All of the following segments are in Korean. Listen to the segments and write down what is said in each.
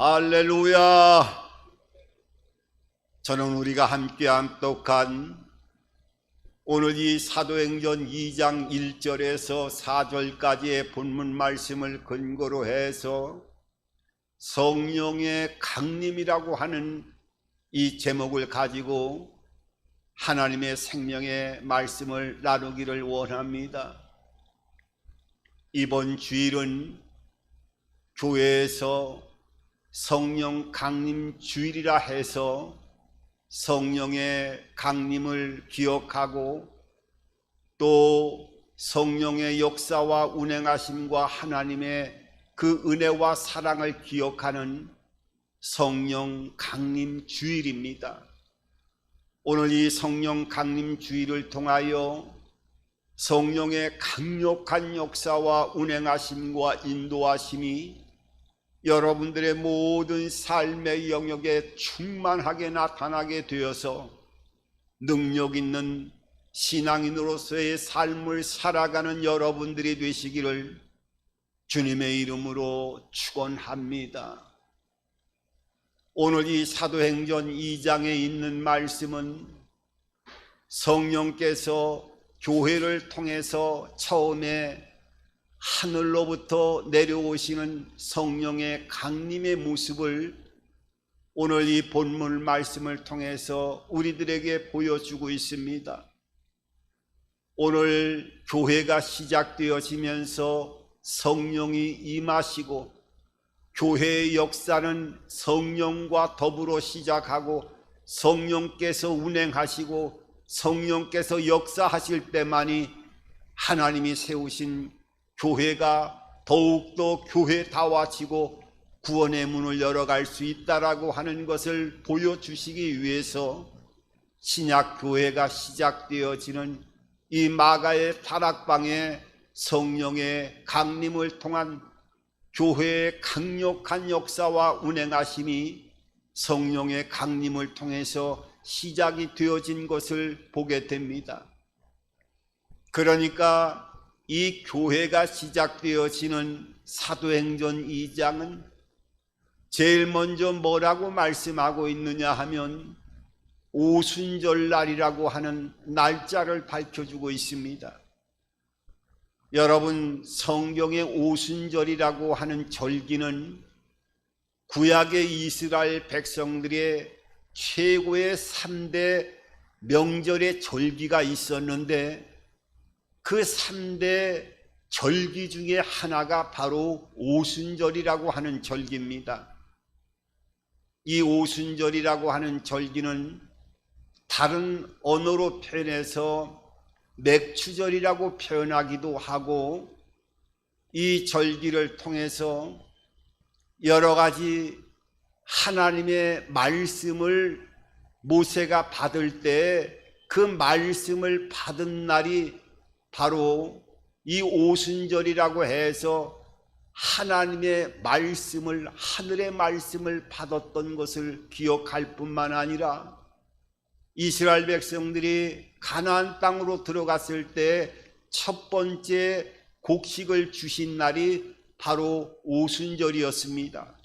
할렐루야! 저는 우리가 함께 암독한 오늘 이 사도행전 2장 1절에서 4절까지의 본문 말씀을 근거로 해서 성령의 강림이라고 하는 이 제목을 가지고 하나님의 생명의 말씀을 나누기를 원합니다. 이번 주일은 교회에서 성령 강림 주일이라 해서 성령의 강림을 기억하고 또 성령의 역사와 운행하심과 하나님의 그 은혜와 사랑을 기억하는 성령 강림 주일입니다. 오늘 이 성령 강림 주일을 통하여 성령의 강력한 역사와 운행하심과 인도하심이 여러분들의 모든 삶의 영역에 충만하게 나타나게 되어서 능력 있는 신앙인으로서의 삶을 살아가는 여러분들이 되시기를 주님의 이름으로 축원합니다. 오늘 이 사도행전 2장에 있는 말씀은 성령께서 교회를 통해서 처음에 하늘로부터 내려오시는 성령의 강림의 모습을 오늘 이 본문 말씀을 통해서 우리들에게 보여주고 있습니다. 오늘 교회가 시작되어지면서 성령이 임하시고 교회의 역사는 성령과 더불어 시작하고 성령께서 운행하시고 성령께서 역사하실 때만이 하나님이 세우신 교회가 더욱더 교회다워지고 구원의 문을 열어갈 수 있다라고 하는 것을 보여주시기 위해서 신약교회가 시작되어지는 이 마가의 다락방에 성령의 강림을 통한 교회의 강력한 역사와 운행하심이 성령의 강림을 통해서 시작이 되어진 것을 보게 됩니다. 그러니까 이 교회가 시작되어지는 사도행전 2장은 제일 먼저 뭐라고 말씀하고 있느냐 하면 오순절날이라고 하는 날짜를 밝혀주고 있습니다. 여러분, 성경의 오순절이라고 하는 절기는 구약의 이스라엘 백성들의 최고의 3대 명절의 절기가 있었는데 그 3대 절기 중에 하나가 바로 오순절이라고 하는 절기입니다. 이 오순절이라고 하는 절기는 다른 언어로 표현해서 맥추절이라고 표현하기도 하고 이 절기를 통해서 여러 가지 하나님의 말씀을 모세가 받을 때 그 말씀을 받은 날이 바로 이 오순절이라고 해서 하나님의 말씀을, 하늘의 말씀을 받았던 것을 기억할 뿐만 아니라 이스라엘 백성들이 가나안 땅으로 들어갔을 때 첫 번째 곡식을 주신 날이 바로 오순절이었습니다.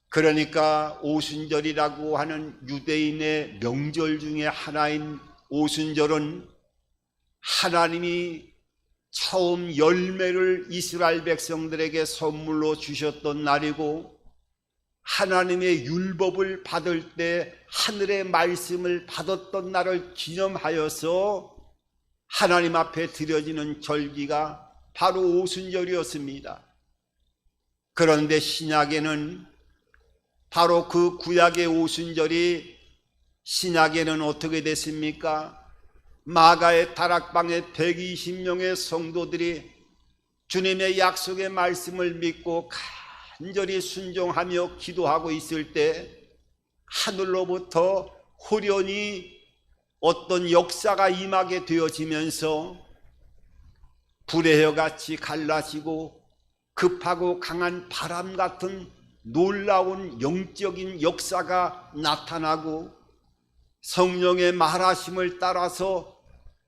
그러니까 오순절이라고 하는 유대인의 명절 중에 하나인 오순절은 하나님이 처음 열매를 이스라엘 백성들에게 선물로 주셨던 날이고 하나님의 율법을 받을 때 하늘의 말씀을 받았던 날을 기념하여서 하나님 앞에 드려지는 절기가 바로 오순절이었습니다. 그런데 신약에는 바로 그 구약의 오순절이 신약에는 어떻게 됐습니까? 마가의 다락방에 120명의 성도들이 주님의 약속의 말씀을 믿고 간절히 순종하며 기도하고 있을 때 하늘로부터 호련히 어떤 역사가 임하게 되어지면서 불의 혀같이 갈라지고 급하고 강한 바람 같은 놀라운 영적인 역사가 나타나고 성령의 말하심을 따라서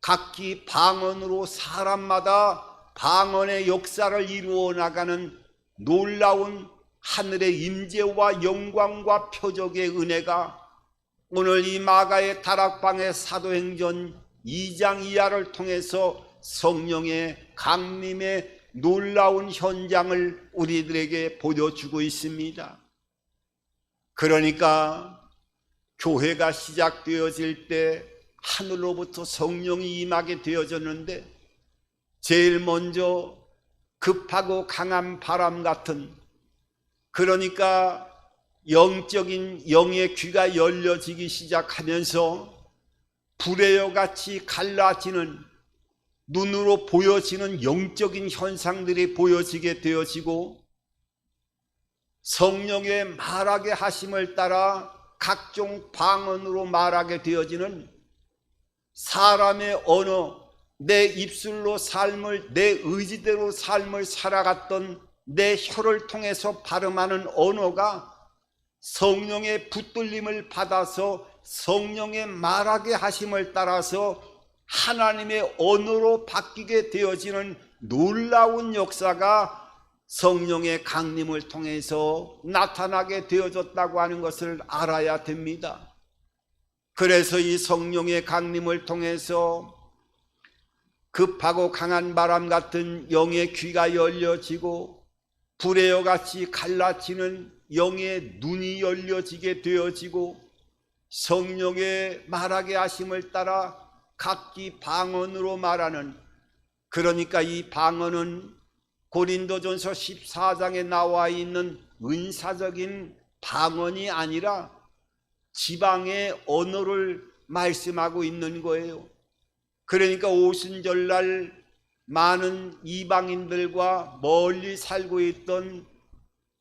각기 방언으로 사람마다 방언의 역사를 이루어 나가는 놀라운 하늘의 임재와 영광과 표적의 은혜가 오늘 이 마가의 다락방의 사도행전 2장 이하를 통해서 성령의 강림의 놀라운 현장을 우리들에게 보여주고 있습니다. 그러니까 교회가 시작되어질 때 하늘로부터 성령이 임하게 되어졌는데 제일 먼저 급하고 강한 바람 같은, 그러니까 영적인 영의 귀가 열려지기 시작하면서 불의 같이 갈라지는, 눈으로 보여지는 영적인 현상들이 보여지게 되어지고 성령의 말하게 하심을 따라 각종 방언으로 말하게 되어지는 사람의 언어, 내 입술로 삶을, 내 의지대로 삶을 살아갔던 내 혀를 통해서 발음하는 언어가 성령의 붙들림을 받아서 성령의 말하게 하심을 따라서 하나님의 언어로 바뀌게 되어지는 놀라운 역사가 성령의 강림을 통해서 나타나게 되어졌다고 하는 것을 알아야 됩니다. 그래서 이 성령의 강림을 통해서 급하고 강한 바람 같은 영의 귀가 열려지고 불의 같이 갈라지는 영의 눈이 열려지게 되어지고 성령의 말하게 하심을 따라 각기 방언으로 말하는, 그러니까 이 방언은 고린도전서 14장에 나와 있는 은사적인 방언이 아니라 지방의 언어를 말씀하고 있는 거예요. 그러니까 오순절날 많은 이방인들과 멀리 살고 있던,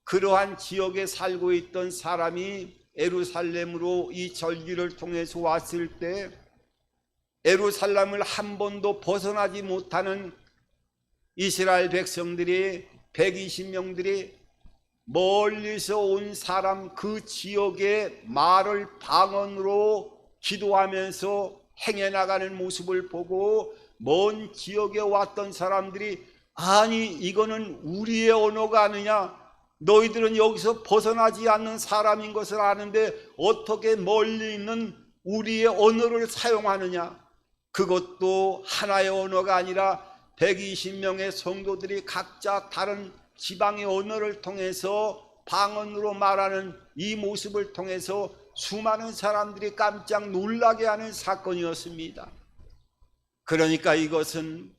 그러한 지역에 살고 있던 사람이 예루살렘으로 이 절기를 통해서 왔을 때 예루살렘을 한 번도 벗어나지 못하는 이스라엘 백성들이 120명들이 멀리서 온 사람 그 지역의 말을 방언으로 기도하면서 행해나가는 모습을 보고 먼 지역에 왔던 사람들이, 아니 이거는 우리의 언어가 아니냐, 너희들은 여기서 벗어나지 않는 사람인 것을 아는데 어떻게 멀리 있는 우리의 언어를 사용하느냐. 그것도 하나의 언어가 아니라 120명의 성도들이 각자 다른 지방의 언어를 통해서 방언으로 말하는 이 모습을 통해서 수많은 사람들이 깜짝 놀라게 하는 사건이었습니다. 그러니까 이것은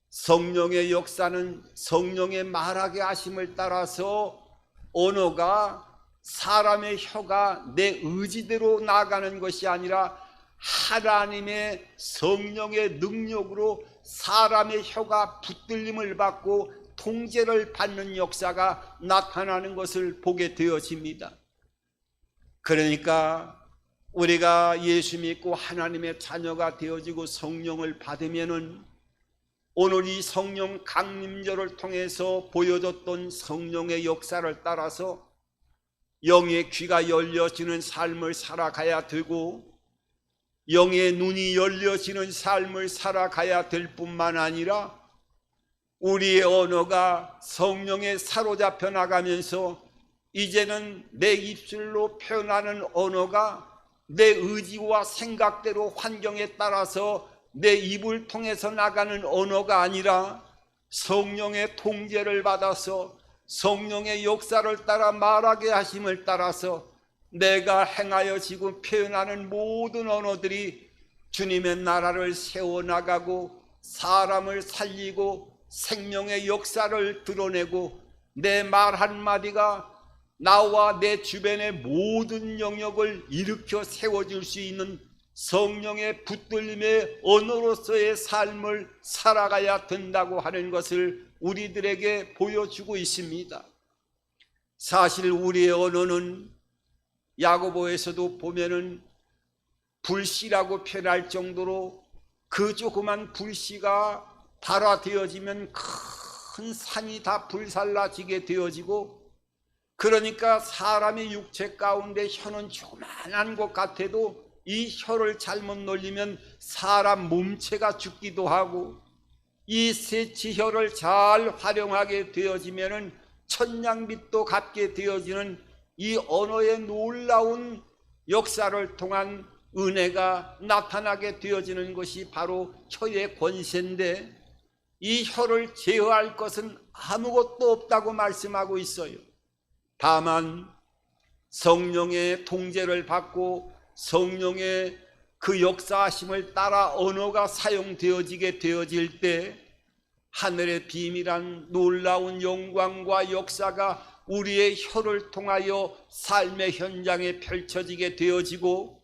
성령의 역사는 성령의 말하게 하심을 따라서 언어가 사람의 혀가 내 의지대로 나가는 것이 아니라 하나님의 성령의 능력으로 사람의 혀가 붙들림을 받고 통제를 받는 역사가 나타나는 것을 보게 되어집니다. 그러니까 우리가 예수 믿고 하나님의 자녀가 되어지고 성령을 받으면은 오늘 이 성령 강림절을 통해서 보여줬던 성령의 역사를 따라서 영의 귀가 열려지는 삶을 살아가야 되고 영의 눈이 열려지는 삶을 살아가야 될 뿐만 아니라 우리의 언어가 성령에 사로잡혀 나가면서 이제는 내 입술로 표현하는 언어가 내 의지와 생각대로 환경에 따라서 내 입을 통해서 나가는 언어가 아니라 성령의 통제를 받아서 성령의 역사를 따라 말하게 하심을 따라서 내가 행하여 지금 표현하는 모든 언어들이 주님의 나라를 세워나가고 사람을 살리고 생명의 역사를 드러내고 내 말 한마디가 나와 내 주변의 모든 영역을 일으켜 세워줄 수 있는 성령의 붙들림의 언어로서의 삶을 살아가야 된다고 하는 것을 우리들에게 보여주고 있습니다. 사실 우리의 언어는 야고보에서도 보면은 불씨라고 표현할 정도로 그 조그만 불씨가 발화되어지면 큰 산이 다 불살라지게 되어지고, 그러니까 사람의 육체 가운데 혀는 조그만한 것 같아도 이 혀를 잘못 놀리면 사람 몸체가 죽기도 하고, 이 세치혀를 잘 활용하게 되어지면은 천냥빚도 갚게 되어지는 이 언어의 놀라운 역사를 통한 은혜가 나타나게 되어지는 것이 바로 혀의 권세인데, 이 혀를 제어할 것은 아무것도 없다고 말씀하고 있어요. 다만 성령의 통제를 받고 성령의 그 역사하심을 따라 언어가 사용되어지게 되어질 때 하늘의 비밀한 놀라운 영광과 역사가 우리의 혀를 통하여 삶의 현장에 펼쳐지게 되어지고,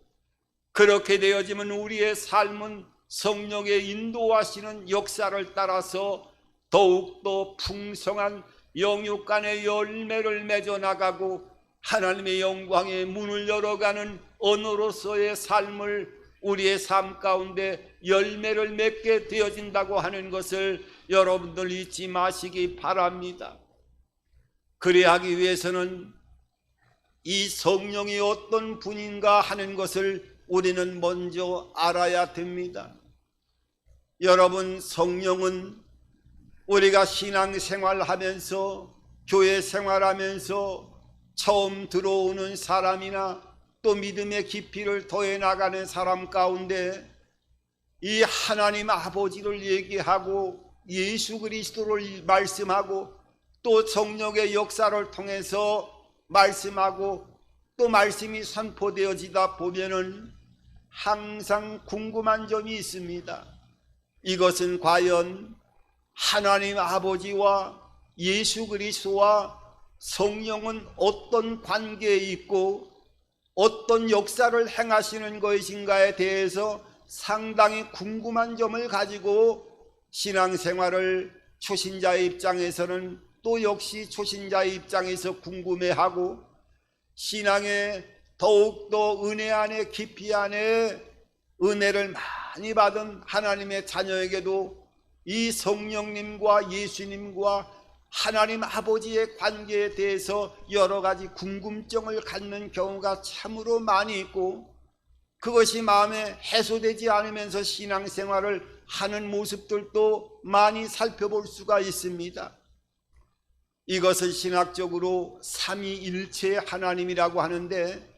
그렇게 되어지면 우리의 삶은 성령의 인도하시는 역사를 따라서 더욱더 풍성한 영육간의 열매를 맺어 나가고 하나님의 영광의 문을 열어가는 언어로서의 삶을 우리의 삶 가운데 열매를 맺게 되어진다고 하는 것을 여러분들 잊지 마시기 바랍니다. 그래야 하기 위해서는 이 성령이 어떤 분인가 하는 것을 우리는 먼저 알아야 됩니다. 여러분, 성령은 우리가 신앙생활하면서 교회 생활하면서 처음 들어오는 사람이나 또 믿음의 깊이를 더해 나가는 사람 가운데 이 하나님 아버지를 얘기하고 예수 그리스도를 말씀하고 또 성령의 역사를 통해서 말씀하고 또 말씀이 선포되어지다 보면은 항상 궁금한 점이 있습니다. 이것은 과연 하나님 아버지와 예수 그리스도와 성령은 어떤 관계에 있고 어떤 역사를 행하시는 것인가에 대해서 상당히 궁금한 점을 가지고 신앙생활을 초신자의 입장에서는 또 역시 초신자의 입장에서 궁금해하고, 신앙의 더욱더 은혜 안에 깊이 안에 은혜를 많이 받은 하나님의 자녀에게도 이 성령님과 예수님과 하나님 아버지의 관계에 대해서 여러 가지 궁금증을 갖는 경우가 참으로 많이 있고, 그것이 마음에 해소되지 않으면서 신앙생활을 하는 모습들도 많이 살펴볼 수가 있습니다. 이것을 신학적으로 삼위일체 하나님이라고 하는데,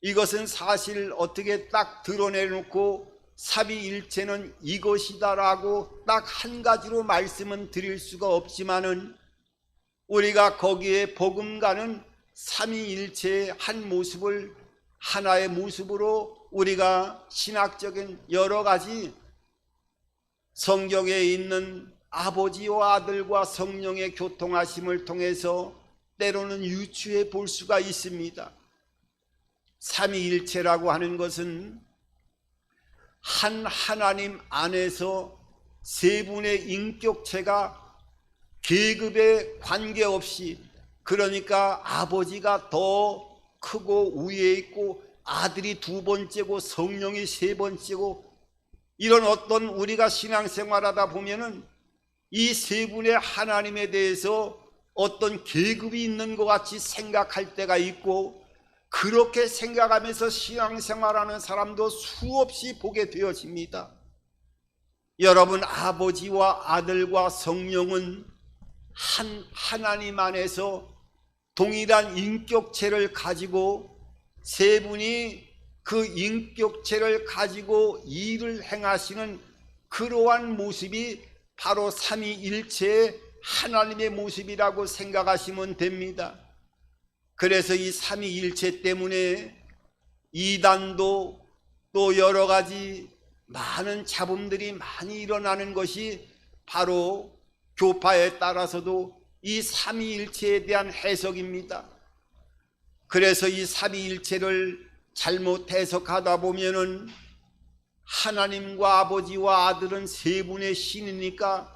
이것은 사실 어떻게 딱 드러내놓고 삼위일체는 이것이다라고 딱 한 가지로 말씀은 드릴 수가 없지만은, 우리가 거기에 버금가는 삼위일체의 한 모습을 하나의 모습으로 우리가 신학적인 여러 가지 성경에 있는 아버지와 아들과 성령의 교통하심을 통해서 때로는 유추해 볼 수가 있습니다. 삼위일체라고 하는 것은 한 하나님 안에서 세 분의 인격체가 계급에 관계없이, 그러니까 아버지가 더 크고 위에 있고 아들이 두 번째고 성령이 세 번째고, 이런 어떤 우리가 신앙생활하다 보면은 이 세 분의 하나님에 대해서 어떤 계급이 있는 것 같이 생각할 때가 있고, 그렇게 생각하면서 신앙생활하는 사람도 수없이 보게 되어집니다. 여러분, 아버지와 아들과 성령은 한 하나님 안에서 동일한 인격체를 가지고 세 분이 그 인격체를 가지고 일을 행하시는 그러한 모습이 바로 삼위일체의 하나님의 모습이라고 생각하시면 됩니다. 그래서 이 삼위일체 때문에 이단도 또 여러 가지 많은 잡음들이 많이 일어나는 것이 바로 교파에 따라서도 이 삼위일체에 대한 해석입니다. 그래서 이 삼위일체를 잘못 해석하다 보면은 하나님과 아버지와 아들은 세 분의 신이니까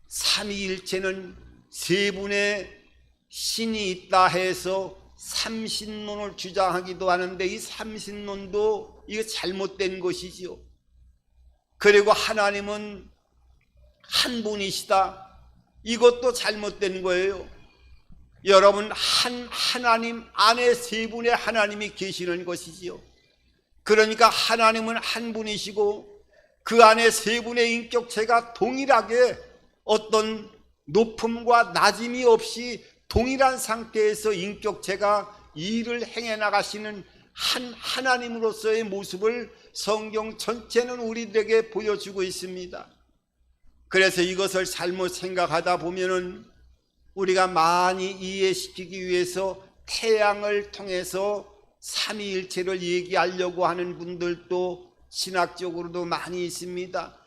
삼위일체는 세 분의 신이 있다 해서 삼신론을 주장하기도 하는데, 이 삼신론도 이거 잘못된 것이지요. 그리고 하나님은 한 분이시다, 이것도 잘못된 거예요. 여러분, 한 하나님 안에 세 분의 하나님이 계시는 것이지요. 그러니까 하나님은 한 분이시고 그 안에 세 분의 인격체가 동일하게 어떤 높음과 낮음이 없이 동일한 상태에서 인격체가 일을 행해 나가시는 한 하나님으로서의 모습을 성경 전체는 우리들에게 보여주고 있습니다. 그래서 이것을 잘못 생각하다 보면은 우리가 많이 이해시키기 위해서 태양을 통해서 삼위일체를 얘기하려고 하는 분들도 신학적으로도 많이 있습니다.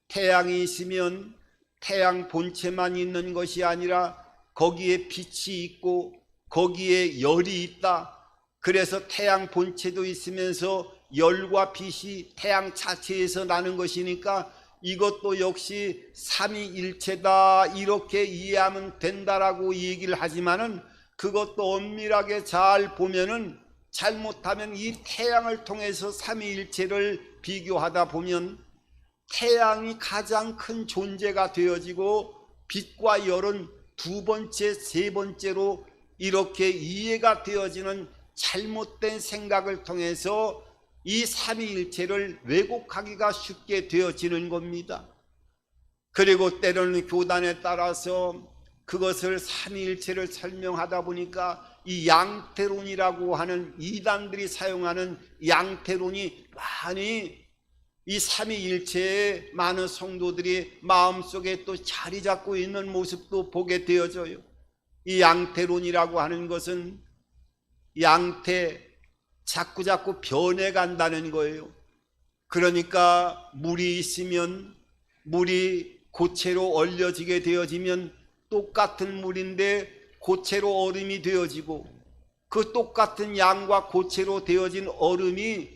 태양이 있으면 태양 본체만 있는 것이 아니라 거기에 빛이 있고 거기에 열이 있다. 그래서 태양 본체도 있으면서 열과 빛이 태양 자체에서 나는 것이니까 이것도 역시 삼위일체다 이렇게 이해하면 된다라고 얘기를 하지만은 그것도 엄밀하게 잘 보면은 잘못하면 이 태양을 통해서 삼위일체를 비교하다 보면 태양이 가장 큰 존재가 되어지고 빛과 열은 두 번째, 세 번째로 이렇게 이해가 되어지는 잘못된 생각을 통해서 이 삼위일체를 왜곡하기가 쉽게 되어지는 겁니다. 그리고 때로는 교단에 따라서 그것을 삼위일체를 설명하다 보니까 이 양태론이라고 하는 이단들이 사용하는 양태론이 많이 이 삼위일체의 많은 성도들이 마음속에 또 자리 잡고 있는 모습도 보게 되어져요. 이 양태론이라고 하는 것은 양태, 자꾸자꾸 변해간다는 거예요. 그러니까 물이 있으면 물이 고체로 얼려지게 되어지면 똑같은 물인데 고체로 얼음이 되어지고 그 똑같은 양과 고체로 되어진 얼음이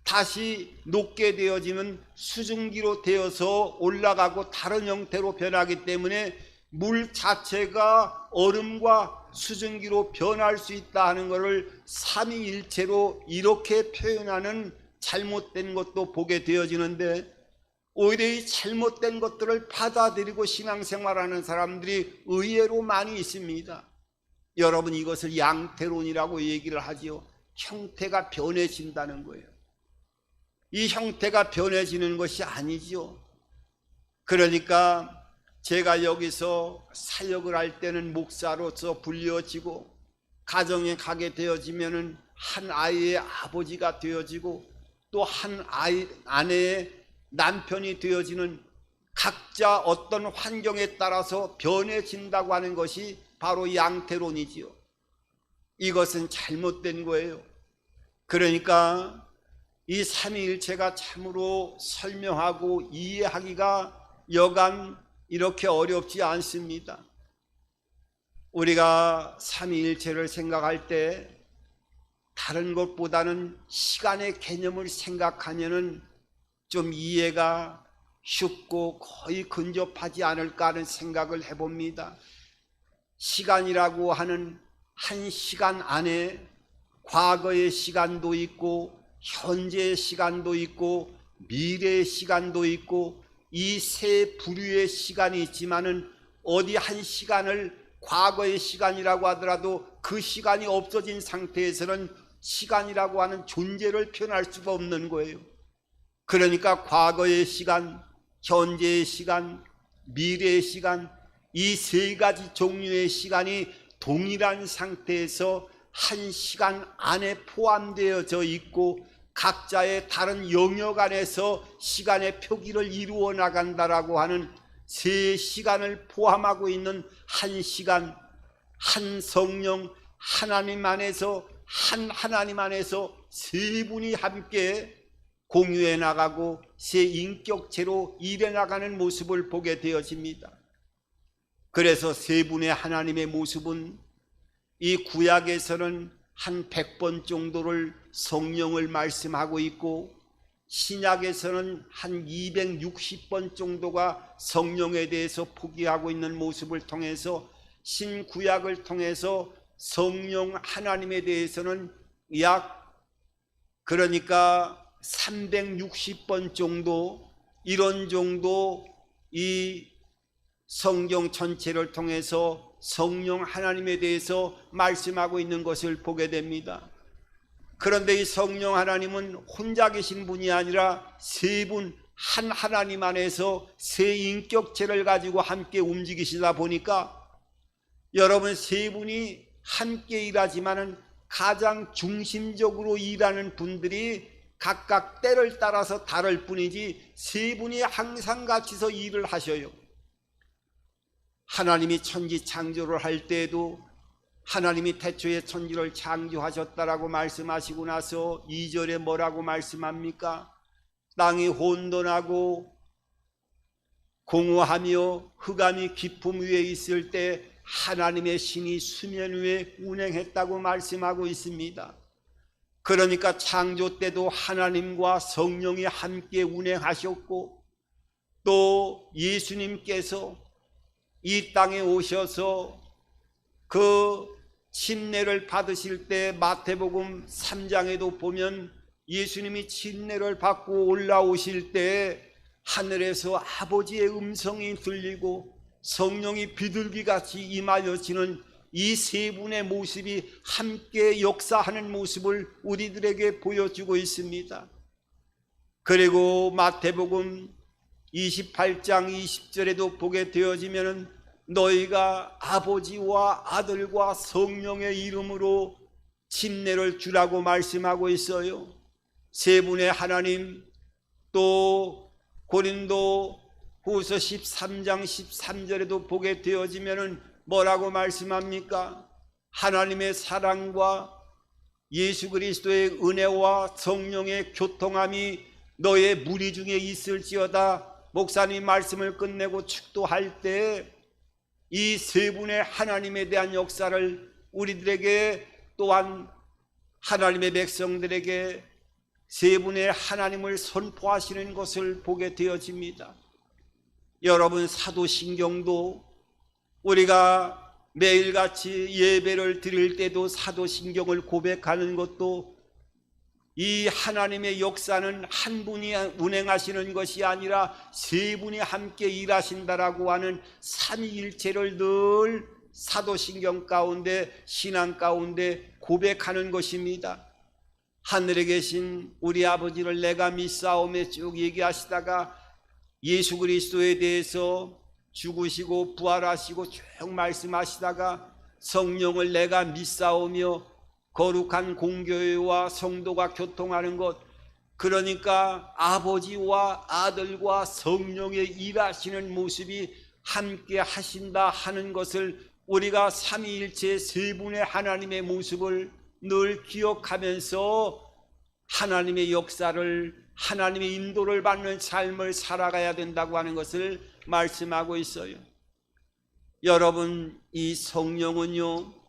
다시 녹게 되어지면 수증기로 되어서 올라가고 다른 형태로 변하기 때문에 물 자체가 얼음과 수증기로 변할 수 있다 하는 것을 삼위일체로 이렇게 표현하는 잘못된 것도 보게 되어지는데 오히려 이 잘못된 것들을 받아들이고 신앙생활하는 사람들이 의외로 많이 있습니다. 여러분, 이것을 양태론이라고 얘기를 하지요. 형태가 변해진다는 거예요. 이 형태가 변해지는 것이 아니죠. 그러니까 제가 여기서 사역을 할 때는 목사로서 불려지고 가정에 가게 되어지면은 한 아이의 아버지가 되어지고 또 한 아내의 남편이 되어지는 각자 어떤 환경에 따라서 변해진다고 하는 것이 바로 양태론이지요. 이것은 잘못된 거예요. 그러니까 이 삼위일체가 참으로 설명하고 이해하기가 여간 이렇게 어렵지 않습니다. 우리가 삼위일체를 생각할 때 다른 것보다는 시간의 개념을 생각하면은 좀 이해가 쉽고 거의 근접하지 않을까 하는 생각을 해봅니다. 시간이라고 하는 한 시간 안에 과거의 시간도 있고 현재의 시간도 있고 미래의 시간도 있고 이 세 부류의 시간이 있지만은 어디 한 시간을 과거의 시간이라고 하더라도 그 시간이 없어진 상태에서는 시간이라고 하는 존재를 표현할 수가 없는 거예요. 그러니까 과거의 시간, 현재의 시간, 미래의 시간, 이 세 가지 종류의 시간이 동일한 상태에서 한 시간 안에 포함되어져 있고 각자의 다른 영역 안에서 시간의 표기를 이루어 나간다라고 하는 세 시간을 포함하고 있는 한 시간, 한 성령, 하나님 안에서 한 하나님 안에서 세 분이 함께 공유해 나가고 세 인격체로 일해 나가는 모습을 보게 되어집니다. 그래서 세 분의 하나님의 모습은 이 구약에서는 한 100번 정도를 성령을 말씀하고 있고 신약에서는 한 260번 정도가 성령에 대해서 포기하고 있는 모습을 통해서 신구약을 통해서 성령 하나님에 대해서는 그러니까 360번 정도 이런 정도 이 성경 전체를 통해서 성령 하나님에 대해서 말씀하고 있는 것을 보게 됩니다. 그런데 이 성령 하나님은 혼자 계신 분이 아니라 세 분 한 하나님 안에서 세 인격체를 가지고 함께 움직이시다 보니까 여러분 세 분이 함께 일하지만은 가장 중심적으로 일하는 분들이 각각 때를 따라서 다를 뿐이지 세 분이 항상 같이서 일을 하셔요. 하나님이 천지 창조를 할 때에도 하나님이 태초에 천지를 창조하셨다라고 말씀하시고 나서 2절에 뭐라고 말씀합니까? 땅이 혼돈하고 공허하며 흑암이 깊음 위에 있을 때 하나님의 신이 수면 위에 운행했다고 말씀하고 있습니다. 그러니까 창조 때도 하나님과 성령이 함께 운행하셨고 또 예수님께서 이 땅에 오셔서 그 침례를 받으실 때 마태복음 3장에도 보면 예수님이 침례를 받고 올라오실 때 하늘에서 아버지의 음성이 들리고 성령이 비둘기같이 임하여지는 이 세 분의 모습이 함께 역사하는 모습을 우리들에게 보여주고 있습니다. 그리고 마태복음 28장 20절에도 보게 되어지면 너희가 아버지와 아들과 성령의 이름으로 침례를 주라고 말씀하고 있어요. 세 분의 하나님, 또 고린도 후서 13장 13절에도 보게 되어지면 뭐라고 말씀합니까? 하나님의 사랑과 예수 그리스도의 은혜와 성령의 교통함이 너의 무리 중에 있을지어다. 목사님 말씀을 끝내고 축도할 때 이 세 분의 하나님에 대한 역사를 우리들에게 또한 하나님의 백성들에게 세 분의 하나님을 선포하시는 것을 보게 되어집니다. 여러분 사도신경도 우리가 매일같이 예배를 드릴 때도 사도신경을 고백하는 것도 이 하나님의 역사는 한 분이 운행하시는 것이 아니라 세 분이 함께 일하신다라고 하는 삼위일체를 늘 사도신경 가운데 신앙 가운데 고백하는 것입니다. 하늘에 계신 우리 아버지를 내가 믿사오며 쭉 얘기하시다가 예수 그리스도에 대해서 죽으시고 부활하시고 쭉 말씀하시다가 성령을 내가 믿사오며 거룩한 공교회와 성도가 교통하는 것, 그러니까 아버지와 아들과 성령의 일하시는 모습이 함께 하신다 하는 것을 우리가 삼위일체 세 분의 하나님의 모습을 늘 기억하면서 하나님의 역사를, 하나님의 인도를 받는 삶을 살아가야 된다고 하는 것을 말씀하고 있어요. 여러분, 이 성령은요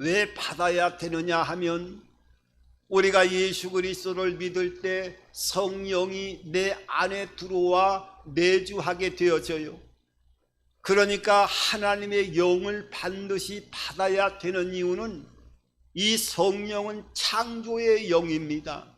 왜 받아야 되느냐 하면 우리가 예수 그리스도를 믿을 때 성령이 내 안에 들어와 내주하게 되어져요. 그러니까 하나님의 영을 반드시 받아야 되는 이유는 이 성령은 창조의 영입니다.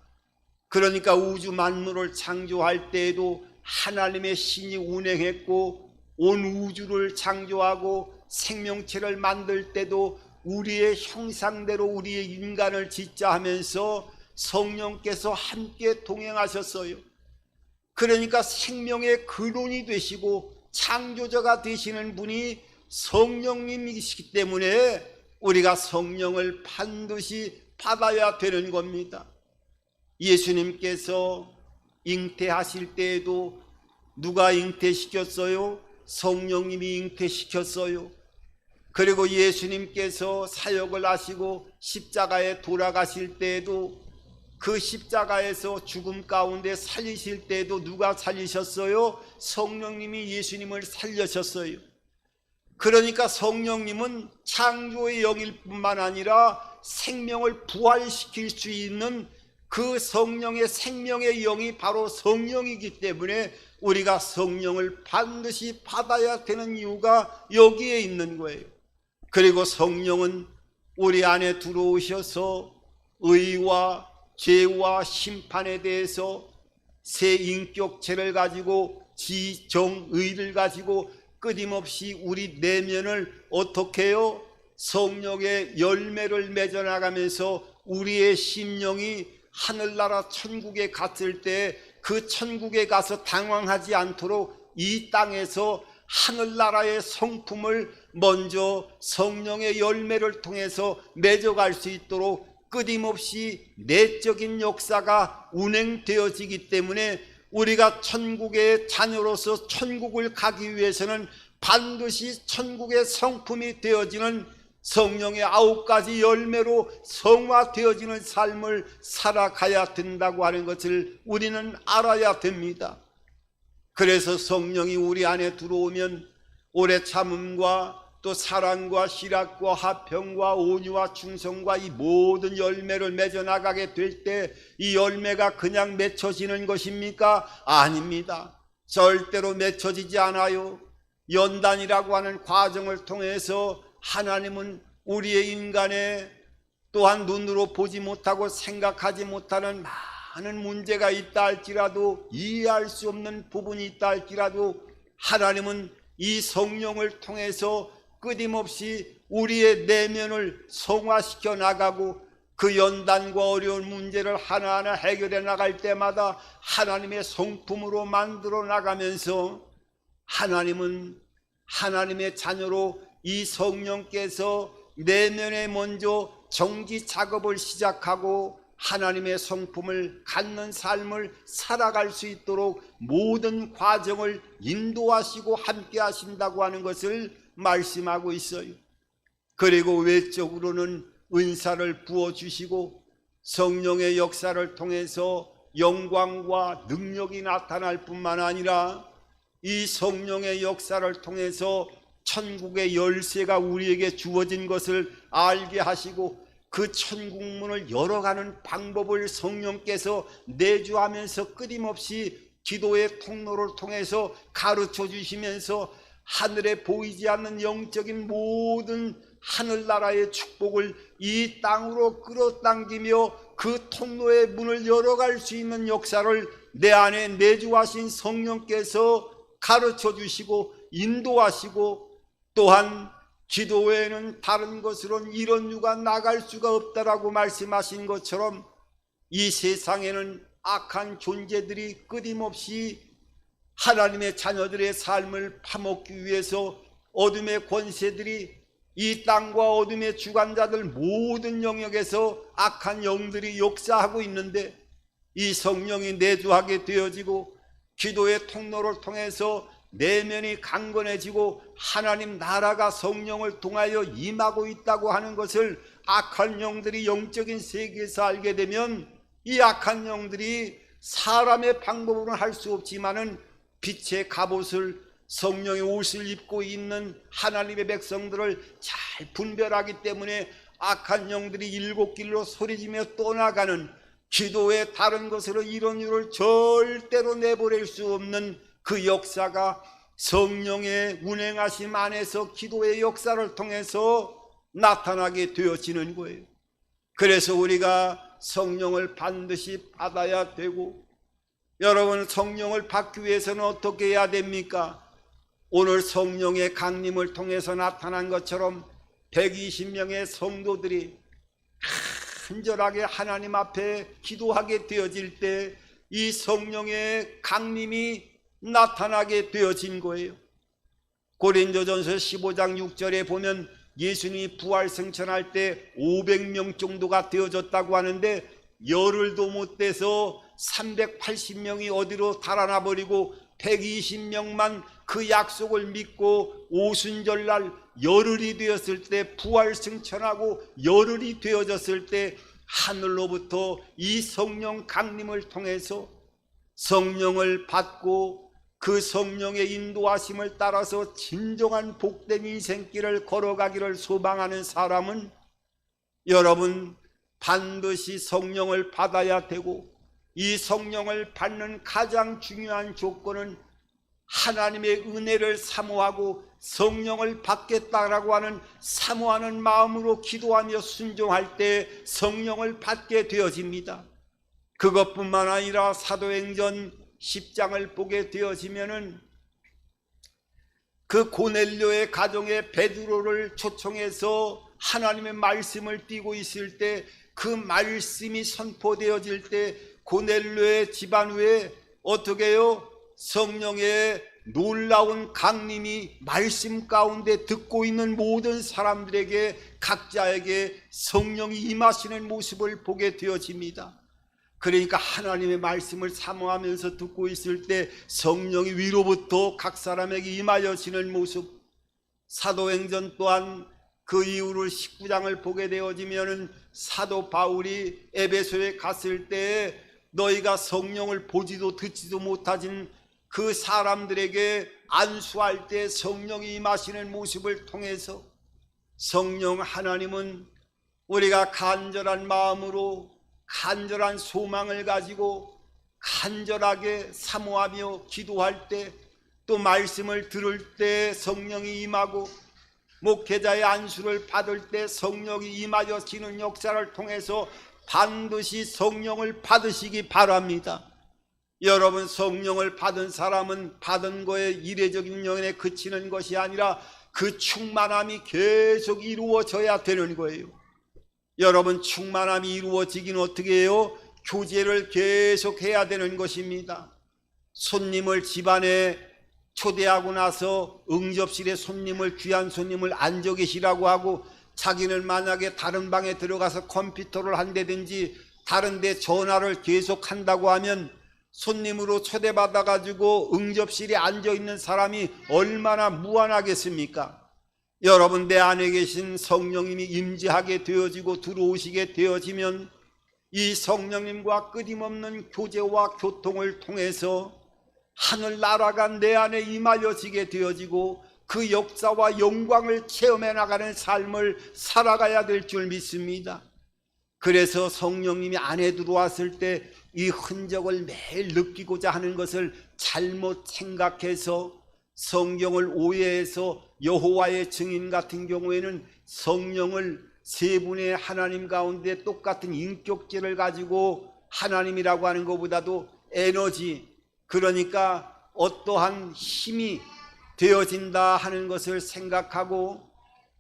그러니까 우주 만물을 창조할 때에도 하나님의 신이 운행했고 온 우주를 창조하고 생명체를 만들 때도 우리의 형상대로 우리의 인간을 짓자 하면서 성령께서 함께 동행하셨어요. 그러니까 생명의 근원이 되시고 창조자가 되시는 분이 성령님이시기 때문에 우리가 성령을 반드시 받아야 되는 겁니다. 예수님께서 잉태하실 때에도 누가 잉태시켰어요? 성령님이 잉태시켰어요. 그리고 예수님께서 사역을 하시고 십자가에 돌아가실 때에도 그 십자가에서 죽음 가운데 살리실 때에도 누가 살리셨어요? 성령님이 예수님을 살려셨어요. 그러니까 성령님은 창조의 영일 뿐만 아니라 생명을 부활시킬 수 있는 그 성령의 생명의 영이 바로 성령이기 때문에 우리가 성령을 반드시 받아야 되는 이유가 여기에 있는 거예요. 그리고 성령은 우리 안에 들어오셔서 의와 죄와 심판에 대해서 새 인격체를 가지고 지정의를 가지고 끊임없이 우리 내면을 어떻게 해요? 성령의 열매를 맺어나가면서 우리의 심령이 하늘나라 천국에 갔을 때 그 천국에 가서 당황하지 않도록 이 땅에서 하늘나라의 성품을 먼저 성령의 열매를 통해서 맺어갈 수 있도록 끊임없이 내적인 역사가 운행되어지기 때문에 우리가 천국의 자녀로서 천국을 가기 위해서는 반드시 천국의 성품이 되어지는 성령의 9가지 열매로 성화되어지는 삶을 살아가야 된다고 하는 것을 우리는 알아야 됩니다. 그래서 성령이 우리 안에 들어오면 오래 참음과 또 사랑과 희락과 화평과 온유와 충성과 이 모든 열매를 맺어 나가게 될 때 이 열매가 그냥 맺혀지는 것입니까? 아닙니다. 절대로 맺혀지지 않아요. 연단이라고 하는 과정을 통해서 하나님은 우리의 인간에 또한 눈으로 보지 못하고 생각하지 못하는 많은 문제가 있다 할지라도, 이해할 수 없는 부분이 있다 할지라도 하나님은 이 성령을 통해서 끊임없이 우리의 내면을 성화시켜 나가고 그 연단과 어려운 문제를 하나하나 해결해 나갈 때마다 하나님의 성품으로 만들어 나가면서 하나님은 하나님의 자녀로 이 성령께서 내면에 먼저 정지 작업을 시작하고 하나님의 성품을 갖는 삶을 살아갈 수 있도록 모든 과정을 인도하시고 함께 하신다고 하는 것을 말씀하고 있어요. 그리고 외적으로는 은사를 부어주시고 성령의 역사를 통해서 영광과 능력이 나타날 뿐만 아니라 이 성령의 역사를 통해서 천국의 열쇠가 우리에게 주어진 것을 알게 하시고 그 천국 문을 열어가는 방법을 성령께서 내주하면서 끊임없이 기도의 통로를 통해서 가르쳐 주시면서 하늘에 보이지 않는 영적인 모든 하늘나라의 축복을 이 땅으로 끌어당기며 그 통로의 문을 열어갈 수 있는 역사를 내 안에 내주하신 성령께서 가르쳐 주시고 인도하시고, 또한 기도 외에는 다른 것으로는 이런 유가 나갈 수가 없다라고 말씀하신 것처럼 이 세상에는 악한 존재들이 끊임없이 하나님의 자녀들의 삶을 파먹기 위해서 어둠의 권세들이 이 땅과 어둠의 주관자들 모든 영역에서 악한 영들이 역사하고 있는데, 이 성령이 내주하게 되어지고 기도의 통로를 통해서 내면이 강건해지고 하나님 나라가 성령을 통하여 임하고 있다고 하는 것을 악한 영들이 영적인 세계에서 알게 되면 이 악한 영들이 사람의 방법으로는 할 수 없지만은 빛의 갑옷을, 성령의 옷을 입고 있는 하나님의 백성들을 잘 분별하기 때문에 악한 영들이 일곱 길로 소리지며 떠나가는, 기도의 다른 것으로 이런 일을 절대로 내버릴 수 없는 그 역사가 성령의 운행하심 안에서 기도의 역사를 통해서 나타나게 되어지는 거예요. 그래서 우리가 성령을 반드시 받아야 되고, 여러분 성령을 받기 위해서는 어떻게 해야 됩니까? 오늘 성령의 강림을 통해서 나타난 것처럼 120명의 성도들이 간절하게 하나님 앞에 기도하게 되어질 때 이 성령의 강림이 나타나게 되어진 거예요. 고린도전서 15장 6절에 보면 예수님이 부활승천할 때 500명 정도가 되어졌다고 하는데 열흘도 못 돼서 380명이 어디로 달아나 버리고 120명만 그 약속을 믿고 오순절날 열흘이 되었을 때, 부활승천하고 열흘이 되어졌을 때 하늘로부터 이 성령 강림을 통해서 성령을 받고 그 성령의 인도하심을 따라서 진정한 복된 인생길을 걸어가기를 소망하는 사람은 여러분 반드시 성령을 받아야 되고, 이 성령을 받는 가장 중요한 조건은 하나님의 은혜를 사모하고 성령을 받겠다라고 하는 사모하는 마음으로 기도하며 순종할 때 성령을 받게 되어집니다. 그것뿐만 아니라 사도행전 10장을 보게 되어지면은 그 고넬료의 가정에 베드로를 초청해서 하나님의 말씀을 띄고 있을 때 그 말씀이 선포되어질 때 고넬료의 집안 위에 어떻게 해요? 성령의 놀라운 강림이 말씀 가운데 듣고 있는 모든 사람들에게 각자에게 성령이 임하시는 모습을 보게 되어집니다. 그러니까 하나님의 말씀을 사모하면서 듣고 있을 때 성령이 위로부터 각 사람에게 임하여지는 모습, 사도행전 또한 그 이후로 19장을 보게 되어지면 사도 바울이 에베소에 갔을 때 너희가 성령을 보지도 듣지도 못하진 그 사람들에게 안수할 때 성령이 임하시는 모습을 통해서 성령 하나님은 우리가 간절한 마음으로 간절한 소망을 가지고 간절하게 사모하며 기도할 때, 또 말씀을 들을 때 성령이 임하고 목회자의 안수를 받을 때 성령이 임하여지는 역사를 통해서 반드시 성령을 받으시기 바랍니다. 여러분, 성령을 받은 사람은 받은 거에 이례적인 영에 그치는 것이 아니라 그 충만함이 계속 이루어져야 되는 거예요. 여러분, 충만함이 이루어지긴 어떻게 해요? 교제를 계속 해야 되는 것입니다. 손님을 집안에 초대하고 나서 응접실에 손님을, 귀한 손님을 앉아 계시라고 하고 자기는 만약에 다른 방에 들어가서 컴퓨터를 한다든지 다른 데 전화를 계속 한다고 하면 손님으로 초대받아 가지고 응접실에 앉아 있는 사람이 얼마나 무안하겠습니까? 여러분, 내 안에 계신 성령님이 임재하게 되어지고 들어오시게 되어지면 이 성령님과 끊임없는 교제와 교통을 통해서 하늘나라가 내 안에 임하여지게 되어지고 그 역사와 영광을 체험해 나가는 삶을 살아가야 될 줄 믿습니다. 그래서 성령님이 안에 들어왔을 때 이 흔적을 매일 느끼고자 하는 것을 잘못 생각해서 성경을 오해해서 여호와의 증인 같은 경우에는 성령을 세 분의 하나님 가운데 똑같은 인격체를 가지고 하나님이라고 하는 것보다도 에너지, 그러니까 어떠한 힘이 되어진다 하는 것을 생각하고,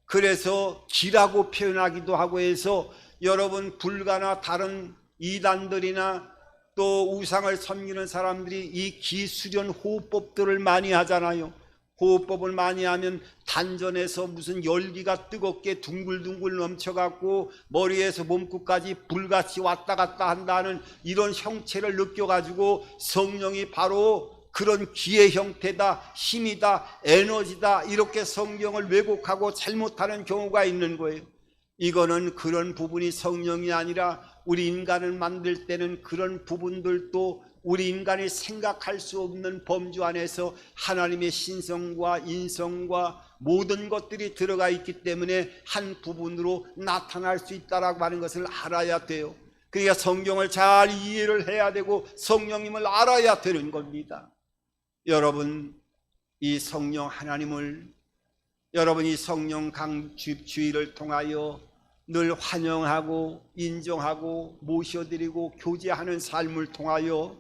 그래서 기라고 표현하기도 하고 해서 여러분, 불가나 다른 이단들이나 또 우상을 섬기는 사람들이 이 기수련 호흡법들을 많이 하잖아요. 호흡법을 많이 하면 단전에서 무슨 열기가 뜨겁게 둥글둥글 넘쳐갖고 머리에서 몸끝까지 불같이 왔다 갔다 한다는 이런 형체를 느껴가지고 성령이 바로 그런 기의 형태다, 힘이다, 에너지다, 이렇게 성경을 왜곡하고 잘못하는 경우가 있는 거예요. 이거는 그런 부분이 성령이 아니라 우리 인간을 만들 때는 그런 부분들도 우리 인간이 생각할 수 없는 범주 안에서 하나님의 신성과 인성과 모든 것들이 들어가 있기 때문에 한 부분으로 나타날 수 있다라고 하는 것을 알아야 돼요. 그러니까 성경을 잘 이해를 해야 되고 성령님을 알아야 되는 겁니다. 여러분, 이 성령 하나님을, 여러분 이 성령 강주의를 통하여 늘 환영하고 인정하고 모셔드리고 교제하는 삶을 통하여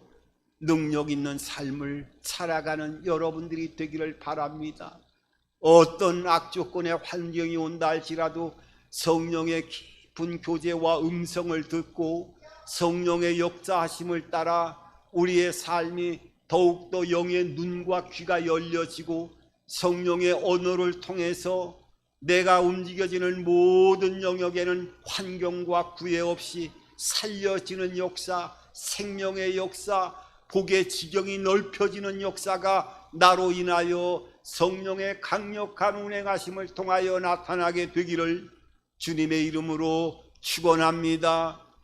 능력 있는 삶을 살아가는 여러분들이 되기를 바랍니다. 어떤 악조건의 환경이 온다 할지라도 성령의 깊은 교제와 음성을 듣고 성령의 역사하심을 따라 우리의 삶이 더욱더 영의 눈과 귀가 열려지고 성령의 언어를 통해서 내가 움직여지는 모든 영역에는 환경과 구애 없이 살려지는 역사, 생명의 역사, 복의 지경이 넓혀지는 역사가 나로 인하여 성령의 강력한 운행하심을 통하여 나타나게 되기를 주님의 이름으로 축원합니다.